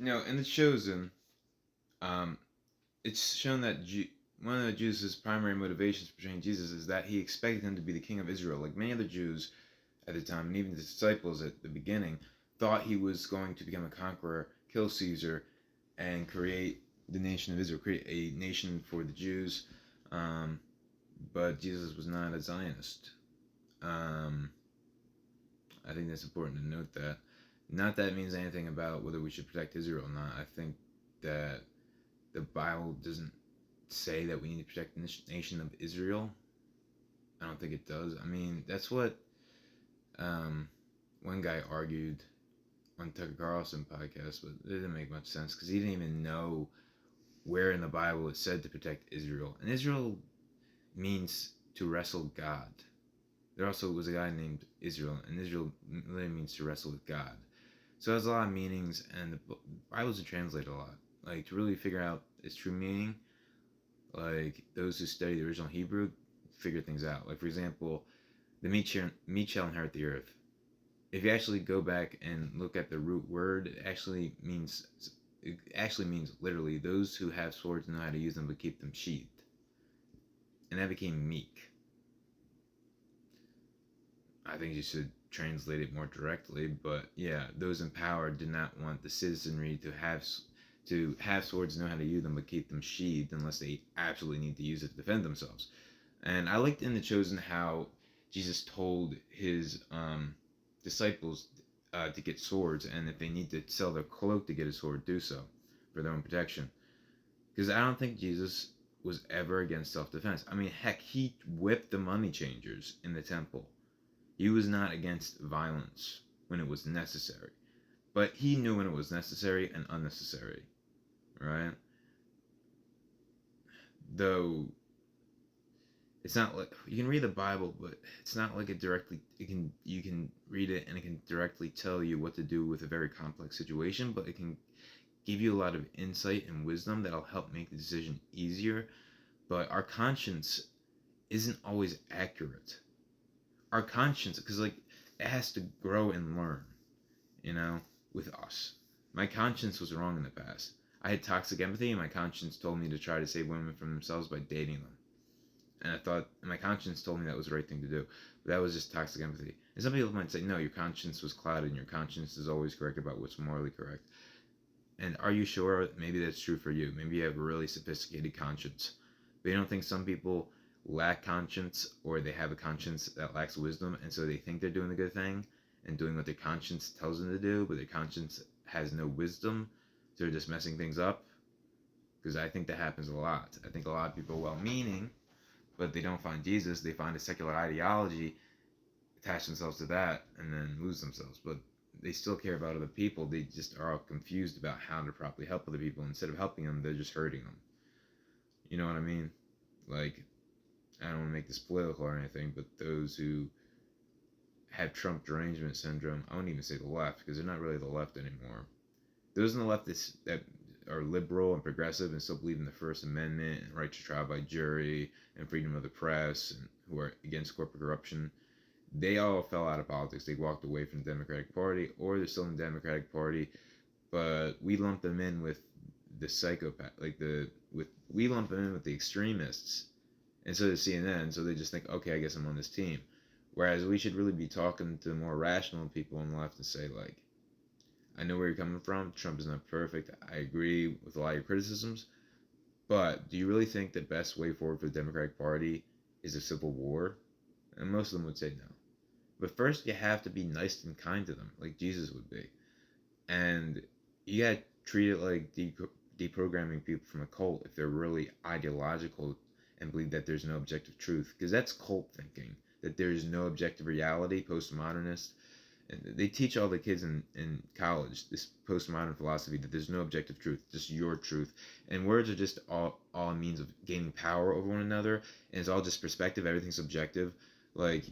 In The Chosen, um, it's shown that one of Jesus' primary motivations for portraying Jesus is that he expected him to be the king of Israel. Like many other Jews at the time, and even the disciples at the beginning, thought he was going to become a conqueror, kill Caesar, and create the nation of Israel, create a nation for the Jews. But Jesus was not a Zionist. I think that's important to note that. Not that it means anything about whether we should protect Israel or not. I think that the Bible doesn't say that we need to protect the nation of Israel. I don't think it does. I mean, that's what one guy argued on Tucker Carlson podcast, but it didn't make much sense because he didn't even know where in the Bible it said to protect Israel. And Israel means to wrestle God. There also was a guy named Israel, and Israel literally means to wrestle with God. So it has a lot of meanings, and the Bible doesn't translate a lot. Like, to really figure out its true meaning, like, those who study the original Hebrew figure things out. Like, for example, the meat shall inherit the earth. If you actually go back and look at the root word, it actually means literally those who have swords know how to use them but keep them sheathed. And that became meek. I think you should translate it more directly, but yeah, those in power did not want the citizenry to have swords, know how to use them, but keep them sheathed unless they absolutely need to use it to defend themselves. And I liked in The Chosen how Jesus told his disciples to get swords, and if they need to sell their cloak to get a sword, do so for their own protection. Because I don't think Jesus was ever against self-defense. I mean, heck, he whipped the money changers in the temple. He was not against violence when it was necessary. But he knew when it was necessary and unnecessary. Right? Though it's not like you can read the Bible, but it's not like you can read it and it can directly tell you what to do with a very complex situation, but it can give you a lot of insight and wisdom that'll help make the decision easier. But our conscience isn't always accurate. Our conscience, because like it has to grow and learn, with us. My conscience was wrong in the past. I had toxic empathy, and my conscience told me to try to save women from themselves by dating them. And my conscience told me that was the right thing to do. But that was just toxic empathy. And some people might say, no, your conscience was clouded, and your conscience is always correct about what's morally correct. And are you sure? Maybe that's true for you. Maybe you have a really sophisticated conscience. But you don't think some people lack conscience, or they have a conscience that lacks wisdom, and so they think they're doing the good thing and doing what their conscience tells them to do, but their conscience has no wisdom, so they're just messing things up? Because I think that happens a lot. I think a lot of people are well-meaning, but they don't find Jesus. They find a secular ideology, attach themselves to that, and then lose themselves. But they still care about other people. They just are all confused about how to properly help other people. Instead of helping them, they're just hurting them. You know what I mean? Like, I don't want to make this political or anything, but those who have Trump derangement syndrome, I wouldn't even say the left, because they're not really the left anymore. Those in the left that are liberal and progressive and still believe in the First Amendment and right to trial by jury and freedom of the press, and who are against corporate corruption, they all fell out of politics. They walked away from the Democratic Party, or they're still in the Democratic Party, but we lump them in with the psychopath, we lump them in with the extremists. And so does CNN, so they just think, okay, I guess I'm on this team. Whereas we should really be talking to more rational people on the left and say, like, I know where you're coming from. Trump is not perfect. I agree with a lot of your criticisms. But do you really think the best way forward for the Democratic Party is a civil war? And most of them would say no. But first, you have to be nice and kind to them, like Jesus would be. And you got to treat it like deprogramming people from a cult if they're really ideological and believe that there's no objective truth, because that's cult thinking, that there's no objective reality, postmodernist. And they teach all the kids in college this postmodern philosophy that there's no objective truth, just your truth. And words are just all a means of gaining power over one another, and it's all just perspective, everything's subjective. Like,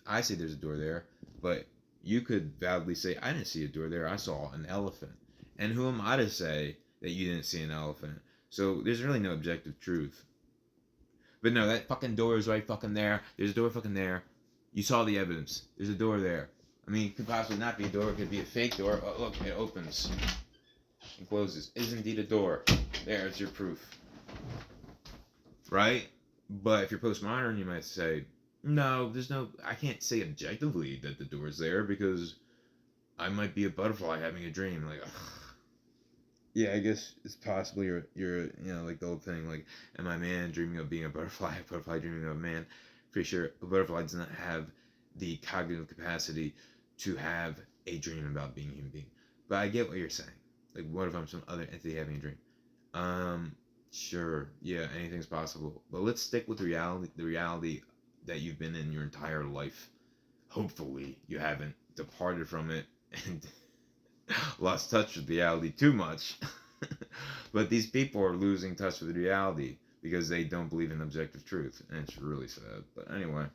I say there's a door there, but you could validly say, I didn't see a door there, I saw an elephant. And who am I to say that you didn't see an elephant? So there's really no objective truth. But no, that fucking door is right fucking there. There's a door fucking there. You saw the evidence. There's a door there. I mean, it could possibly not be a door. It could be a fake door. Oh, look, it opens. and closes is indeed a door. There's your proof. Right? But if you're postmodern, you might say, no, I can't say objectively that the door's there because I might be a butterfly having a dream. Like, ugh. Yeah, I guess it's possible you're like the old thing, like, am I a man dreaming of being a butterfly dreaming of a man? Pretty sure a butterfly does not have the cognitive capacity to have a dream about being a human being. But I get what you're saying. Like, what if I'm some other entity having a dream? Sure, yeah, anything's possible. But let's stick with the reality that you've been in your entire life. Hopefully, you haven't departed from it and lost touch with reality too much. But these people are losing touch with reality because they don't believe in objective truth, and it's really sad. But anyway.